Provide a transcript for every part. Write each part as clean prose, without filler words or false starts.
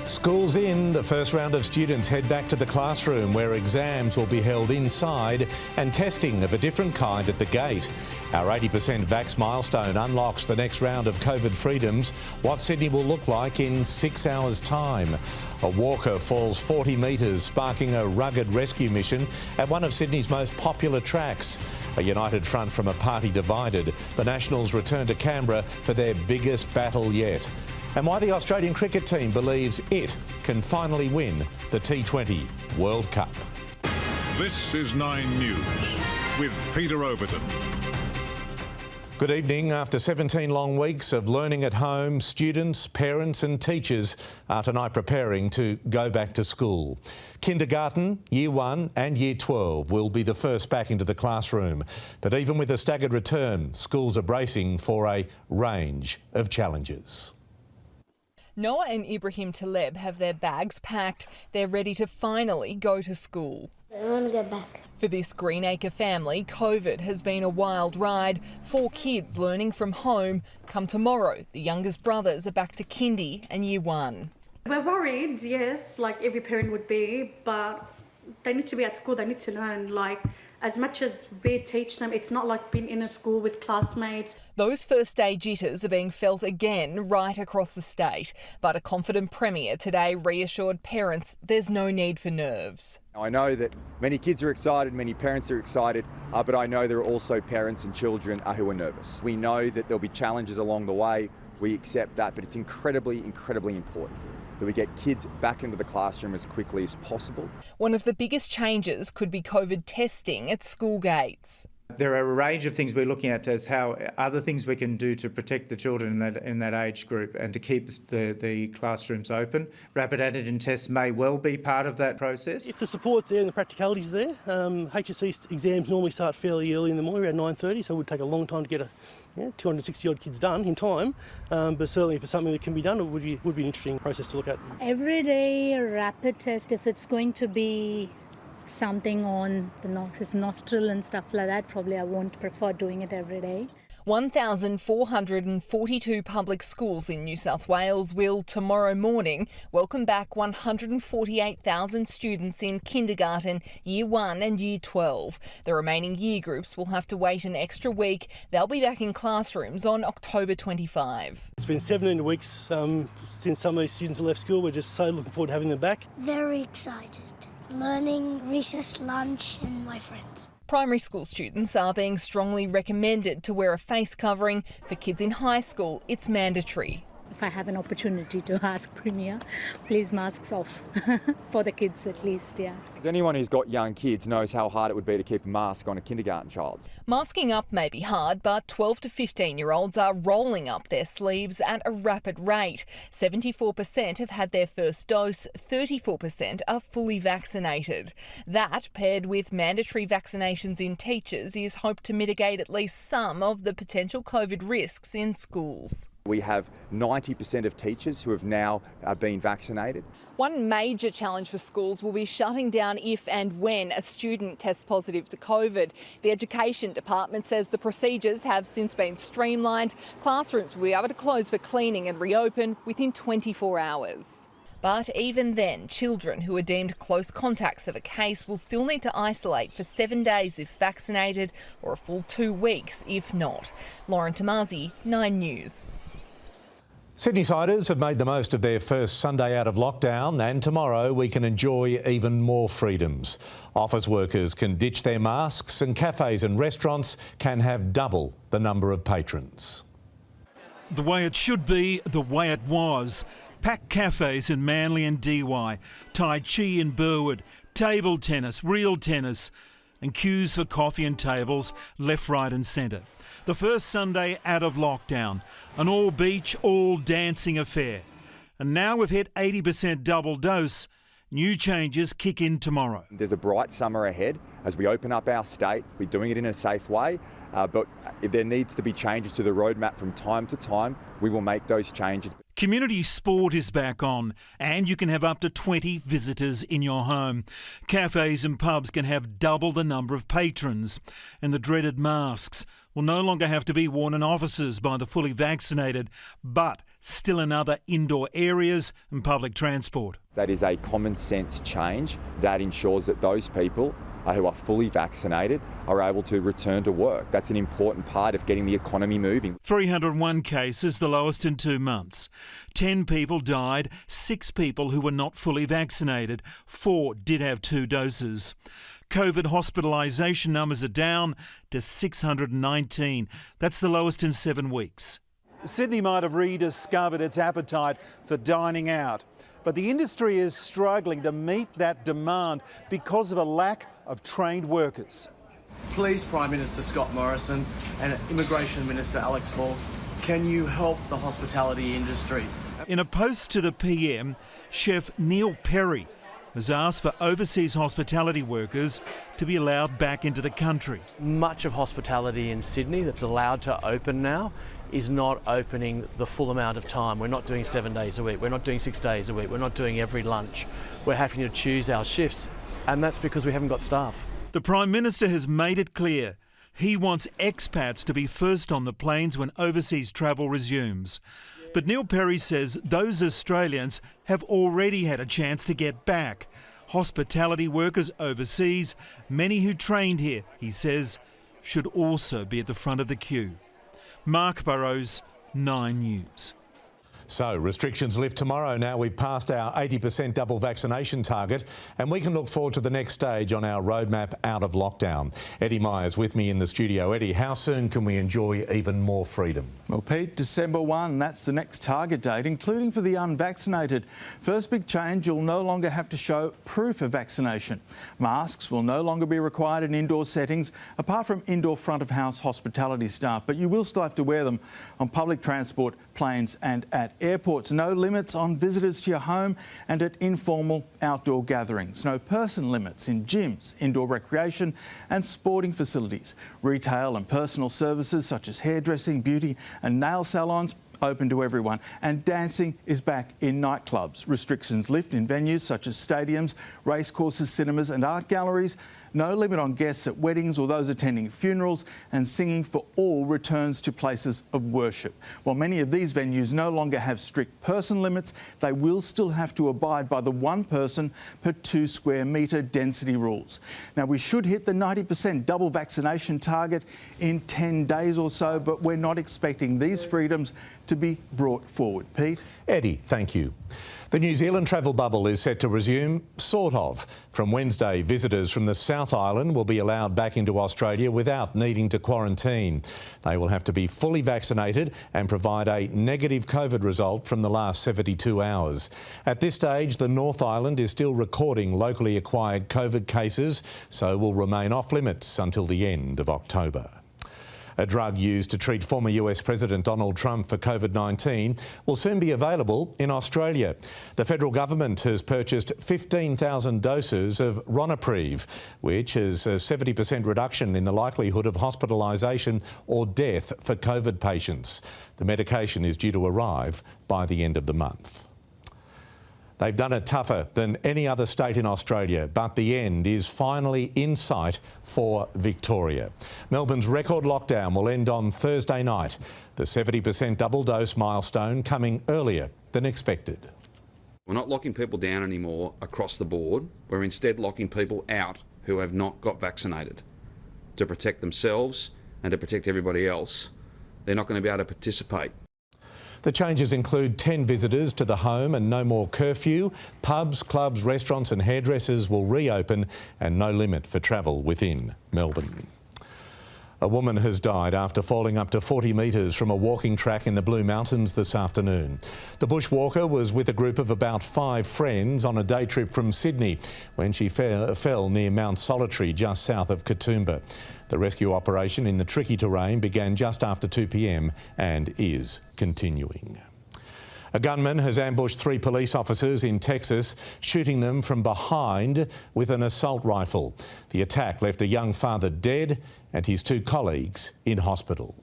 School's in. The first round of students head back to the classroom where exams will be held inside and testing of a different kind at the gate. Our 80% vax milestone unlocks the next round of COVID freedoms, what Sydney will look like in 6 hours' time. A walker falls 40 metres, sparking a rugged rescue mission at one of Sydney's most popular tracks. A united front from a party divided. The Nationals return to Canberra for their biggest battle yet. And why the Australian cricket team believes it can finally win the T20 World Cup. This is 9 News with Peter Overton. Good evening. After 17 long weeks of learning at home, students, parents and teachers are tonight preparing to go back to school. Kindergarten, Year 1 and Year 12 will be the first back into the classroom. But even with a staggered return, schools are bracing for a range of challenges. Noah and Ibrahim Taleb have their bags packed. They're ready to finally go to school. I want to go back. For this Greenacre family, COVID has been a wild ride. 4 kids learning from home. Come tomorrow, the youngest brothers are back to kindy and Year 1. We're worried, yes, like every parent would be, but they need to be at school, they need to learn. Like, as much as we teach them, it's not like being in a school with classmates. Those first day jitters are being felt again right across the state. But a confident Premier today reassured parents there's no need for nerves. I know that many kids are excited, many parents are excited, but I know there are also parents and children who are nervous. We know that there'll be challenges along the way. We accept that, but it's incredibly, incredibly important that we get kids back into the classroom as quickly as possible. One of the biggest changes could be COVID testing at school gates. There are a range of things we're looking at as how other things we can do to protect the children in that age group and to keep the classrooms open. Rapid antigen tests may well be part of that process. If the support's there and the practicality's there, HSC exams normally start fairly early in the morning, around 9:30, so it would take a long time to get 260 odd kids done in time, but certainly if it's something that can be done, it would be an interesting process to look at. Every day a rapid test, if it's going to be something on the nostril and stuff like that, probably I won't prefer doing it every day. 1,442 public schools in New South Wales will tomorrow morning welcome back 148,000 students in kindergarten, Year 1 and Year 12. The remaining year groups will have to wait an extra week. They'll be back in classrooms on October 25. It's been 17 weeks since some of these students have left school. We're just so looking forward to having them back. Very excited. Learning, recess, lunch and my friends. Primary school students are being strongly recommended to wear a face covering. For kids in high school, it's mandatory. If I have an opportunity to ask Premier, please masks off for the kids at least, yeah. Anyone who's got young kids knows how hard it would be to keep a mask on a kindergarten child. Masking up may be hard, but 12 to 15-year-olds are rolling up their sleeves at a rapid rate. 74% have had their first dose, 34% are fully vaccinated. That, paired with mandatory vaccinations in teachers, is hoped to mitigate at least some of the potential COVID risks in schools. We have 90% of teachers who have now been vaccinated. One major challenge for schools will be shutting down if and when a student tests positive to COVID. The Education Department says the procedures have since been streamlined. Classrooms will be able to close for cleaning and reopen within 24 hours. But even then, children who are deemed close contacts of a case will still need to isolate for 7 days if vaccinated or a full 2 weeks if not. Lauren Tomasi, 9 News. Sydney-siders have made the most of their first Sunday out of lockdown, and tomorrow we can enjoy even more freedoms. Office workers can ditch their masks and cafes and restaurants can have double the number of patrons. The way it should be, the way it was. Packed cafes in Manly and Dee Why, Tai Chi in Burwood, table tennis, real tennis, and queues for coffee and tables left, right and centre. The first Sunday out of lockdown, an all-beach, all-dancing affair. And now we've hit 80% double dose. New changes kick in tomorrow. There's a bright summer ahead as we open up our state. We're doing it in a safe way, but if there needs to be changes to the roadmap from time to time, we will make those changes. Community sport is back on, and you can have up to 20 visitors in your home. Cafes and pubs can have double the number of patrons, and the dreaded masks will no longer have to be worn in offices by the fully vaccinated, but still in other indoor areas and public transport. That is a common sense change that ensures that those people who are fully vaccinated are able to return to work. That's an important part of getting the economy moving. 301 cases, the lowest in 2 months. 10 people died, 6 people who were not fully vaccinated. 4 did have 2 doses. COVID hospitalisation numbers are down to 619. That's the lowest in 7 weeks. Sydney might have rediscovered its appetite for dining out, but the industry is struggling to meet that demand because of a lack of trained workers. Please, Prime Minister Scott Morrison and Immigration Minister Alex Hawke, can you help the hospitality industry? In a post to the PM, Chef Neil Perry has asked for overseas hospitality workers to be allowed back into the country. Much of hospitality in Sydney that's allowed to open now is not opening the full amount of time. We're not doing 7 days a week, we're not doing 6 days a week, we're not doing every lunch. We're having to choose our shifts, and that's because we haven't got staff. The Prime Minister has made it clear he wants expats to be first on the planes when overseas travel resumes. But Neil Perry says those Australians have already had a chance to get back. Hospitality workers overseas, many who trained here, he says, should also be at the front of the queue. Mark Burrows, 9 News. So, restrictions lift tomorrow. Now we've passed our 80% double vaccination target, and we can look forward to the next stage on our roadmap out of lockdown. Eddie Myers with me in the studio. Eddie, how soon can we enjoy even more freedom? Well, Pete, December 1, that's the next target date, including for the unvaccinated. First big change, you'll no longer have to show proof of vaccination. Masks will no longer be required in indoor settings, apart from indoor front-of-house hospitality staff, but you will still have to wear them on public transport, planes and at airports. No limits on visitors to your home and at informal outdoor gatherings. No person limits in gyms, indoor recreation and sporting facilities. Retail and personal services such as hairdressing, beauty and nail salons open to everyone, and dancing is back in nightclubs. Restrictions lift in venues such as stadiums, racecourses, cinemas and art galleries. No limit on guests at weddings or those attending funerals, and singing for all returns to places of worship. While many of these venues no longer have strict person limits, they will still have to abide by the 1 person per 2 square metre density rules. Now, we should hit the 90% double vaccination target in 10 days or so, but we're not expecting these freedoms to be brought forward. Pete? Eddie, thank you. The New Zealand travel bubble is set to resume, sort of. From Wednesday, visitors from the South Island will be allowed back into Australia without needing to quarantine. They will have to be fully vaccinated and provide a negative COVID result from the last 72 hours. At this stage, the North Island is still recording locally acquired COVID cases, so will remain off limits until the end of October. A drug used to treat former US President Donald Trump for Covid-19 will soon be available in Australia. The federal government has purchased 15,000 doses of Ronapreve, which is a 70% reduction in the likelihood of hospitalisation or death for COVID patients. The medication is due to arrive by the end of the month. They've done it tougher than any other state in Australia, but the end is finally in sight for Victoria. Melbourne's record lockdown will end on Thursday night, the 70% double dose milestone coming earlier than expected. We're not locking people down anymore across the board. We're instead locking people out who have not got vaccinated to protect themselves and to protect everybody else. They're not going to be able to participate. The changes include 10 visitors to the home and no more curfew. Pubs, clubs, restaurants and hairdressers will reopen, and no limit for travel within Melbourne. A woman has died after falling up to 40 metres from a walking track in the Blue Mountains this afternoon. The bushwalker was with a group of about 5 friends on a day trip from Sydney when she fell near Mount Solitary just south of Katoomba. The rescue operation in the tricky terrain began just after 2 p.m. and is continuing. A gunman has ambushed 3 police officers in Texas, shooting them from behind with an assault rifle. The attack left a young father dead and his 2 colleagues in hospital.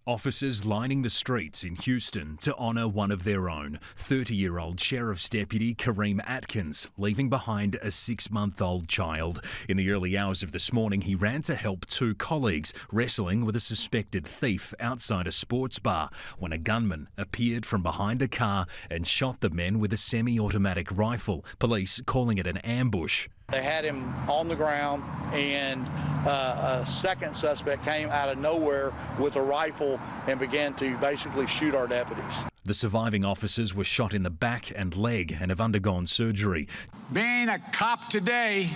Officers lining the streets in Houston to honour one of their own, 30-year-old Sheriff's Deputy Kareem Atkins, leaving behind a 6-month-old child. In the early hours of this morning, he ran to help 2 colleagues wrestling with a suspected thief outside a sports bar when a gunman appeared from behind a car and shot the men with a semi-automatic rifle, police calling it an ambush. They had him on the ground, and a second suspect came out of nowhere with a rifle and began to basically shoot our deputies. The surviving officers were shot in the back and leg and have undergone surgery. Being a cop today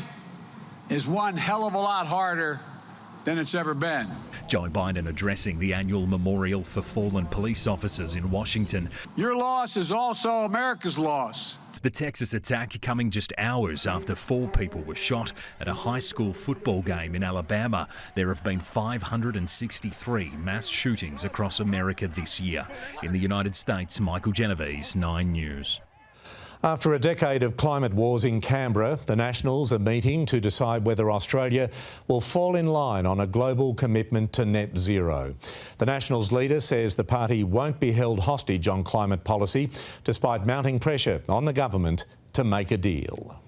is one hell of a lot harder than it's ever been. Joe Biden addressing the annual memorial for fallen police officers in Washington. Your loss is also America's loss. The Texas attack coming just hours after 4 people were shot at a high school football game in Alabama. There have been 563 mass shootings across America this year. In the United States, Michael Genovese, 9 News. After a decade of climate wars in Canberra, the Nationals are meeting to decide whether Australia will fall in line on a global commitment to net zero. The Nationals leader says the party won't be held hostage on climate policy, despite mounting pressure on the government to make a deal.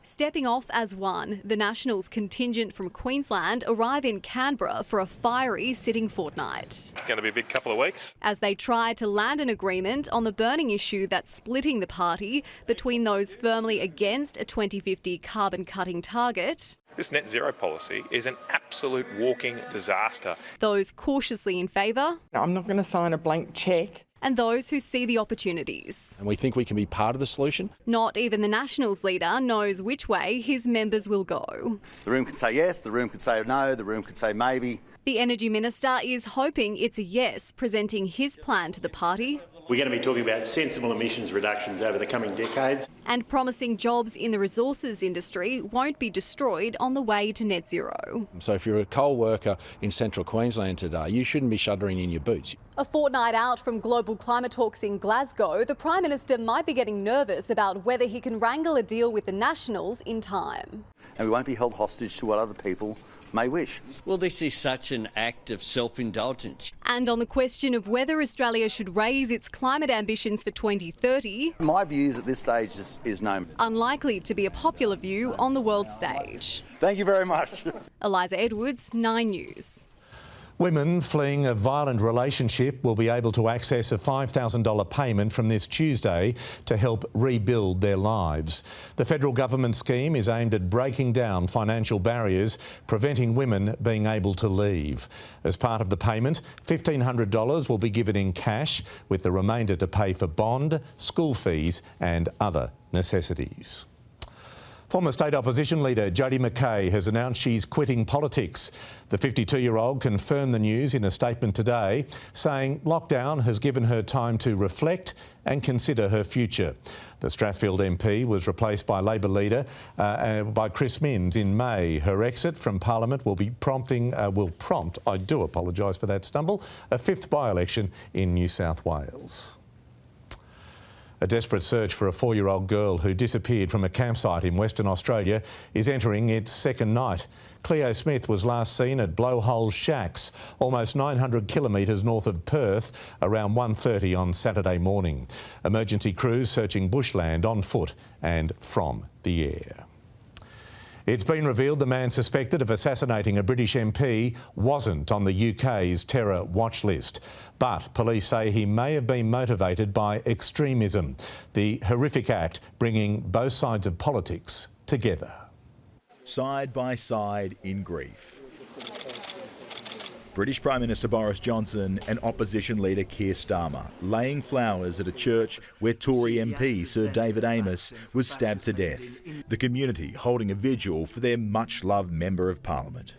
Stepping off as one, the Nationals contingent from Queensland arrive in Canberra for a fiery sitting fortnight. It's going to be a big couple of weeks. As they try to land an agreement on the burning issue that's splitting the party between those firmly against a 2050 carbon cutting target. This net zero policy is an absolute walking disaster. Those cautiously in favour. I'm not going to sign a blank cheque. And those who see the opportunities. And we think we can be part of the solution. Not even the Nationals leader knows which way his members will go. The room could say yes, the room could say no, the room could say maybe. The Energy Minister is hoping it's a yes, presenting his plan to the party. We're going to be talking about sensible emissions reductions over the coming decades. And promising jobs in the resources industry won't be destroyed on the way to net zero. So if you're a coal worker in central Queensland today, you shouldn't be shuddering in your boots. A fortnight out from global climate talks in Glasgow, the Prime Minister might be getting nervous about whether he can wrangle a deal with the Nationals in time. And we won't be held hostage to what other people may wish. Well, this is such an act of self-indulgence. And on the question of whether Australia should raise its climate ambitions for 2030... My views at this stage is no. Unlikely to be a popular view on the world stage. Thank you very much. Eliza Edwards, 9 News. Women fleeing a violent relationship will be able to access a $5,000 payment from this Tuesday to help rebuild their lives. The federal government scheme is aimed at breaking down financial barriers, preventing women being able to leave. As part of the payment, $1,500 will be given in cash, with the remainder to pay for bond, school fees and other necessities. Former state opposition leader Jodie McKay has announced she's quitting politics. The 52-year-old confirmed the news in a statement today, saying lockdown has given her time to reflect and consider her future. The Strathfield MP was replaced by Labor leader by Chris Minns in May. Her exit from Parliament will prompt, I do apologise for that stumble, a 5th by-election in New South Wales. A desperate search for a 4-year-old girl who disappeared from a campsite in Western Australia is entering its 2nd night. Cleo Smith was last seen at Blowhole Shacks, almost 900 kilometres north of Perth, around 1:30 on Saturday morning. Emergency crews searching bushland on foot and from the air. It's been revealed the man suspected of assassinating a British MP wasn't on the UK's terror watch list. But police say he may have been motivated by extremism, the horrific act bringing both sides of politics together. Side by side in grief. British Prime Minister Boris Johnson and opposition leader Keir Starmer laying flowers at a church where Tory MP Sir David Amess was stabbed to death. The community holding a vigil for their much-loved Member of Parliament.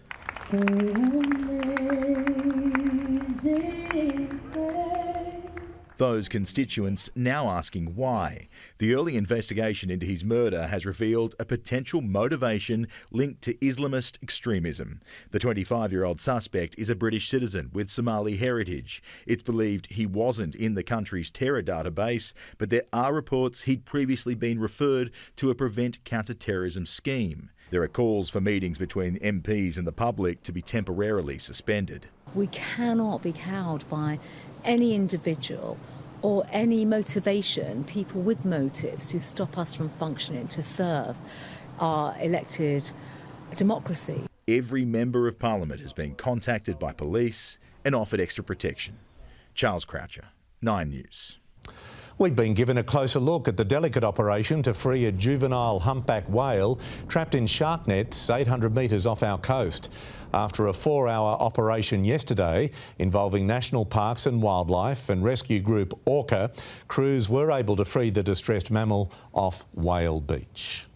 Those constituents now asking why. The early investigation into his murder has revealed a potential motivation linked to Islamist extremism. The 25-year-old suspect is a British citizen with Somali heritage. It's believed he wasn't in the country's terror database, but there are reports he'd previously been referred to a Prevent Counter-Terrorism scheme. There are calls for meetings between MPs and the public to be temporarily suspended. We cannot be cowed by any individual or any motivation, people with motives, to stop us from functioning, to serve our elected democracy. Every member of Parliament has been contacted by police and offered extra protection. Charles Croucher, 9 News. We've been given a closer look at the delicate operation to free a juvenile humpback whale trapped in shark nets 800 metres off our coast. After a 4-hour operation yesterday involving National Parks and Wildlife and rescue group Orca, crews were able to free the distressed mammal off Whale Beach.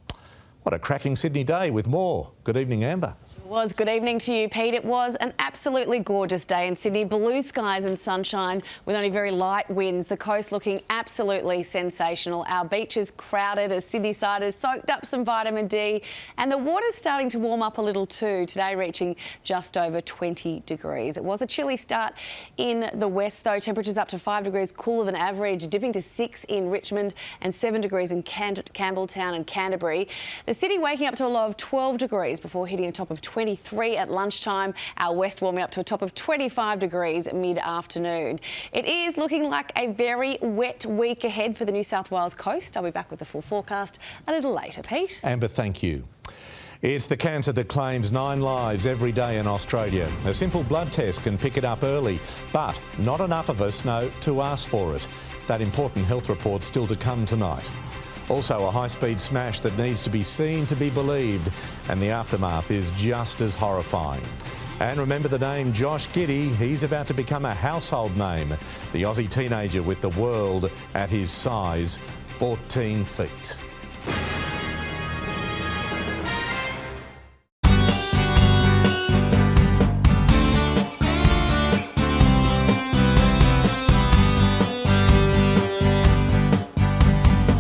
What a cracking Sydney day with more. Good evening, Amber. Was. Good evening to you, Pete. It was an absolutely gorgeous day in Sydney. Blue skies and sunshine with only very light winds. The coast looking absolutely sensational. Our beaches crowded as Sydney-siders soaked up some vitamin D, and the water's starting to warm up a little too, today reaching just over 20 degrees. It was a chilly start in the west though. Temperatures up to 5 degrees cooler than average, dipping to 6 in Richmond and 7 degrees in Campbelltown and Canterbury. The city waking up to a low of 12 degrees before hitting a top of 23 at lunchtime. Our west warming up to a top of 25 degrees mid-afternoon. It is looking like a very wet week ahead for the New South Wales coast. I'll be back with the full forecast a little later, Pete. Amber, thank you. It's the cancer that claims 9 lives every day in Australia. A simple blood test can pick it up early, but not enough of us know to ask for it. That important health report still to come tonight. Also, a high-speed smash that needs to be seen to be believed, and the aftermath is just as horrifying. And remember the name Josh Giddey. He's about to become a household name. The Aussie teenager with the world at his size, 14 feet.